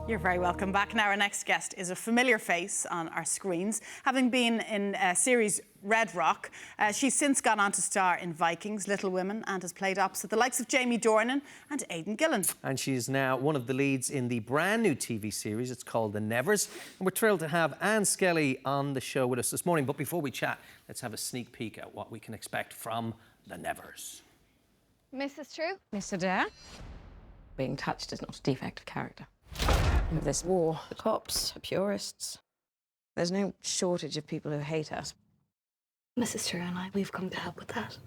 You're very welcome back. Now, our next guest is a familiar face on our screens, having been in series Red Rock. She's since gone on to star in Vikings, Little Women, and has played opposite the likes of Jamie Dornan and Aidan Gillen. And she's now one of the leads in the brand new TV series. It's called The Nevers. And we're thrilled to have Anne Skelly on the show with us this morning. But before we chat, let's have a sneak peek at what we can expect from The Nevers. Mrs. True? Miss Adair? Being touched is not a defect of character. With this war, the cops are purists. There's no shortage of people who hate us. Mrs. True and we've come to help with that.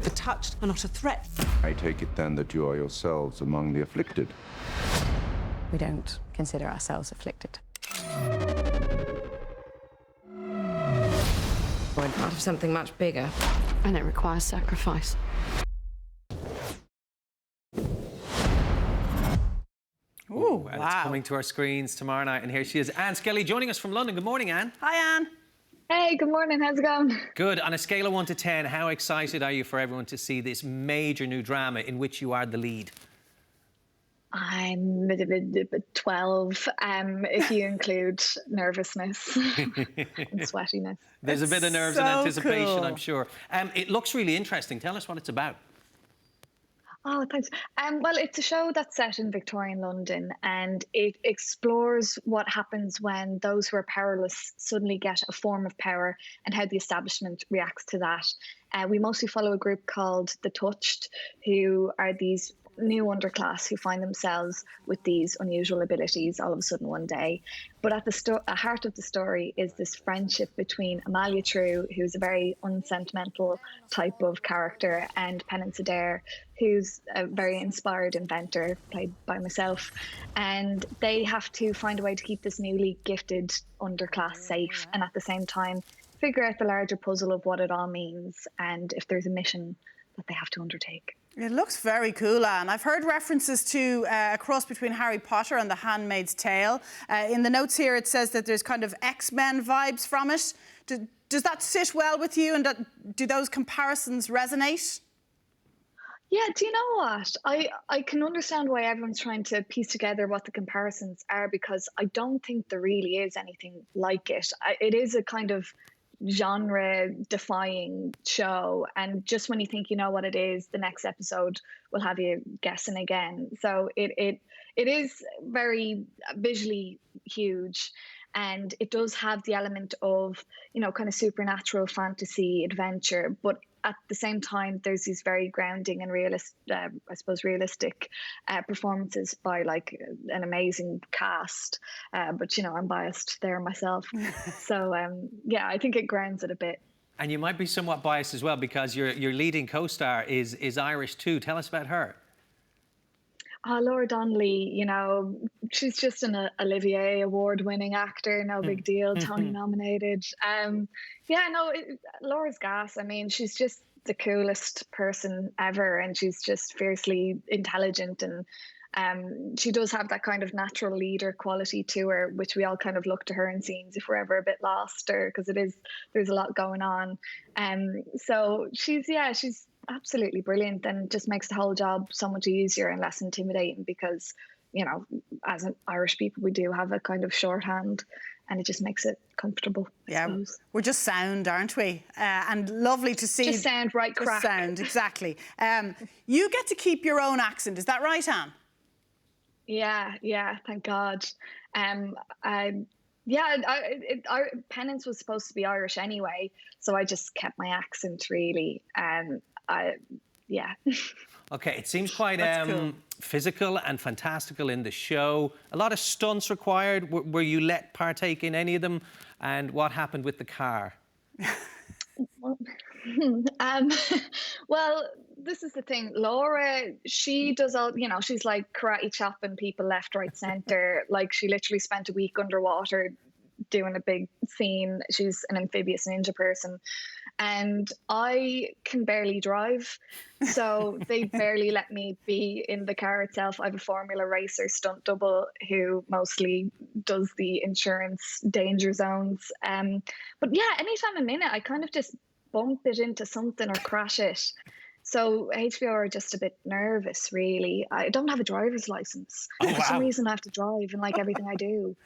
The touched are not a threat. I take it then that you are yourselves among the afflicted. We don't consider ourselves afflicted. We're part of something much bigger. And it requires sacrifice. Ooh, and wow. It's coming to our screens tomorrow night. And here she is, Anne Skelly, joining us from London. Good morning, Anne. Hi, Anne. Hey, good morning. How's it going? Good. On a scale of 1 to 10, how excited are you for everyone to see this major new drama in which you are the lead? I'm a 12, if you include nervousness and sweatiness. There's a bit of nerves and so anticipation, cool. I'm sure. It looks really interesting. Tell us what it's about. Oh, thanks. Well, it's a show that's set in Victorian London, and it explores what happens when those who are powerless suddenly get a form of power and how the establishment reacts to that. We mostly follow a group called The Touched, who are these new underclass who find themselves with these unusual abilities all of a sudden one day. But at the heart of the story is this friendship between Amalia True, who's a very unsentimental type of character, and Penance Adair, who's a very inspired inventor, played by myself. And they have to find a way to keep this newly gifted underclass safe, and at the same time figure out the larger puzzle of what it all means and if there's a mission that they have to undertake. It looks very cool, Anne. I've heard references to a cross between Harry Potter and The Handmaid's Tale. In the notes here, it says that there's kind of XMen vibes from it. Does that sit well with you, and do those comparisons resonate? Yeah, do you know what? I can understand why everyone's trying to piece together what the comparisons are, because I don't think there really is anything like it. It is a kind of genre-defying show, and just when you think you know what it is, the next episode will have you guessing again. So it is very visually huge, and it does have the element of, you know, kind of supernatural fantasy adventure, but at the same time there's these very grounding and realistic performances by like an amazing cast, but you know, I'm biased there myself. So yeah, I think it grounds it a bit. And you might be somewhat biased as well, because your leading co-star is Irish too. Tell us about her. Laura Donnelly, you know, she's just an Olivier Award-winning actor, no big deal, Tony nominated. Yeah, no, Laura's gas. I mean, she's just the coolest person ever, and she's just fiercely intelligent, and she does have that kind of natural leader quality to her, which we all kind of look to her in scenes if we're ever a bit lost, or because there's a lot going on. So she's absolutely brilliant, and just makes the whole job so much easier and less intimidating, because, you know, as an Irish people, we do have a kind of shorthand, and it just makes it comfortable, I suppose. We're just sound, aren't we? And lovely to see. Just sound, right crack. Just sound, exactly. You get to keep your own accent, is that right, Anne? Yeah, thank God. Penance was supposed to be Irish anyway, so I just kept my accent, really. Yeah. Okay, it seems quite cool. physical and fantastical in the show. A lot of stunts required. Were you let partake in any of them? And what happened with the car? Well, this is the thing. Laura, she does all, you know, she's like karate chopping people left, right, centre. Like, she literally spent a week underwater doing a big scene. She's an amphibious ninja person. And I can barely drive, so they barely let me be in the car itself. I have a Formula Racer stunt double who mostly does the insurance danger zones. But yeah, anytime I'm in it, I kind of just bump it into something or crash it. So HBO are just a bit nervous, really. I don't have a driver's license. For some reason, I have to drive in like everything I do.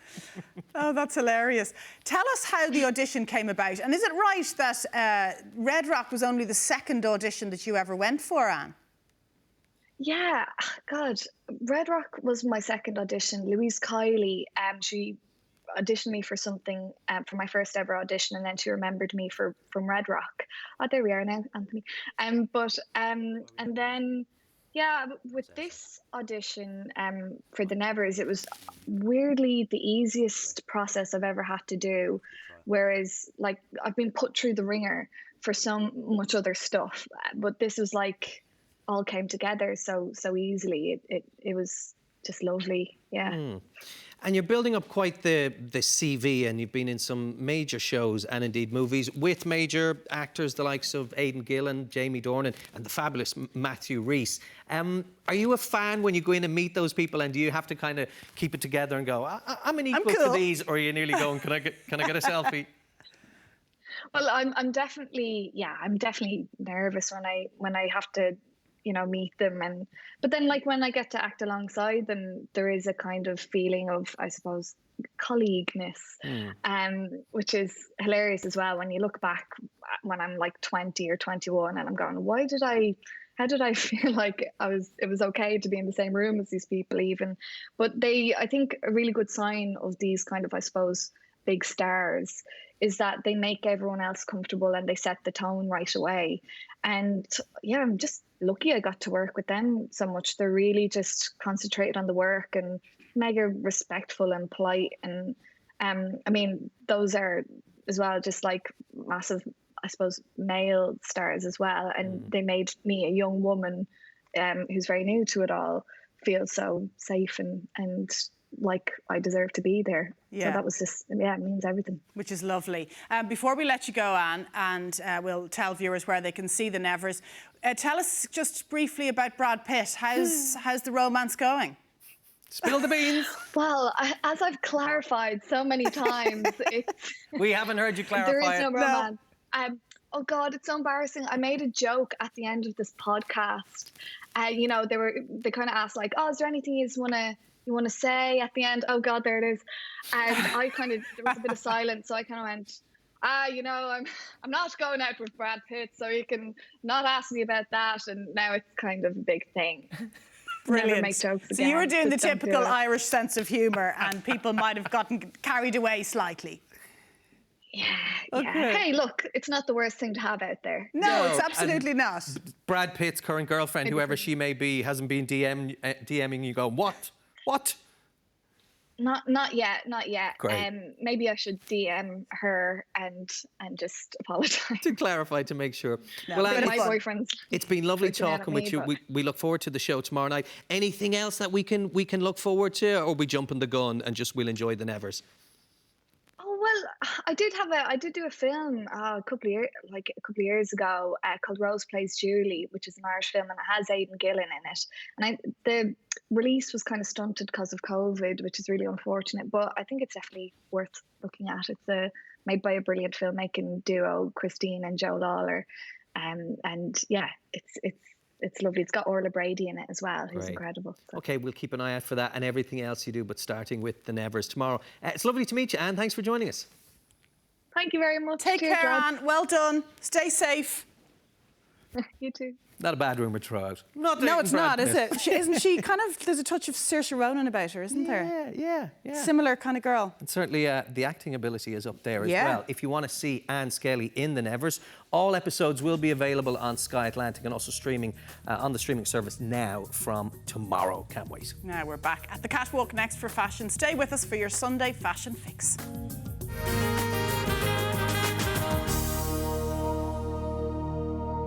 Oh, that's hilarious. Tell us how the audition came about. And is it right that Red Rock was only the second audition that you ever went for, Anne? Yeah, God, Red Rock was my second audition. Louise Kiley, she auditioned me for something for my first ever audition, and then she remembered me from Red Rock. Oh, there we are now, Anthony. And then with this audition for the Nevers, it was weirdly the easiest process I've ever had to do. Whereas, like, I've been put through the ringer for so much other stuff, but this was like all came together so easily. It was just lovely. Yeah. And you're building up quite the CV, and you've been in some major shows and indeed movies with major actors, the likes of Aidan Gillen, Jamie Dornan, and the fabulous Matthew Rhys. Are you a fan when you go in and meet those people, and do you have to kind of keep it together and go, I'm an equal to these, or are you nearly going, can I get a selfie? Well, I'm definitely nervous when I have to, meet them, but then, like, when I get to act alongside them, there is a kind of feeling of, I suppose, colleagueness, which is hilarious as well when you look back when I'm like 20 or 21 and I'm going, how did I feel like it was okay to be in the same room as these people even? But I think a really good sign of these kind of, I suppose, big stars is that they make everyone else comfortable and they set the tone right away. And yeah, I'm just lucky I got to work with them so much. They're really just concentrated on the work and mega respectful and polite. And I mean, those are as well just like massive, I suppose, male stars as well. And they made me, a young woman who's very new to it all, feel so safe and like I deserve to be there. Yeah. So that was just, it means everything. Which is lovely. Before we let you go, Anne, and we'll tell viewers where they can see the Nevers, tell us just briefly about Brad Pitt. How's the romance going? Spill the beans. Well, as I've clarified so many times, We haven't heard you clarify. There is no it. romance. No. Oh God, it's so embarrassing. I made a joke at the end of this podcast. They kind of asked like, "Oh, is there anything you want to say at the end?" Oh God, there it is. And there was a bit of silence, so I kind of went, I'm not going out with Brad Pitt, so you can not ask me about that. And now it's kind of a big thing. Brilliant. Never make jokes again. So you were doing the Just don't typical do it. Irish sense of humour, and people might have gotten carried away slightly. Yeah. Okay. Hey, look, it's not the worst thing to have out there. No, it's absolutely not. Brad Pitt's current girlfriend, whoever she may be, hasn't been DMing you going, what? Not yet. Great. Maybe I should DM her and just apologise. To clarify, to make sure. No, Well, but Anne, My boyfriend's it's been lovely freaking out at talking me, with you. but- We look forward to the show tomorrow night. Anything else that we can look forward to, or we jumping the gun and just we'll enjoy the Nevers? Oh well, I did do a film a couple of years ago called Rose Plays Julie, which is an Irish film, and it has Aidan Gillen in it. And the release was kind of stunted because of COVID, which is really unfortunate. But I think it's definitely worth looking at. It's made by a brilliant filmmaking duo, Christine and Joe Lawler, and yeah, it's lovely. It's got Orla Brady in it as well, who's Great. incredible. So. Okay, we'll keep an eye out for that and everything else you do, but starting with the Nevers tomorrow. It's lovely to meet you, Anne. Thanks for joining us. Thank you very much. Take Cheers, care, lads. Anne. Well done. Stay safe. You too. Not a bad rumour to throw out. Not No, dating it's Brad not, is Pitt. it? Isn't she kind of, there's a touch of Saoirse Ronan about her, isn't there? Yeah. Similar kind of girl. And certainly the acting ability is up there as Yeah. well. If you want to see Anne Skelly in the Nevers, all episodes will be available on Sky Atlantic and also streaming on the streaming service now from tomorrow. Can't wait. Now we're back at the catwalk next for fashion. Stay with us for your Sunday fashion fix.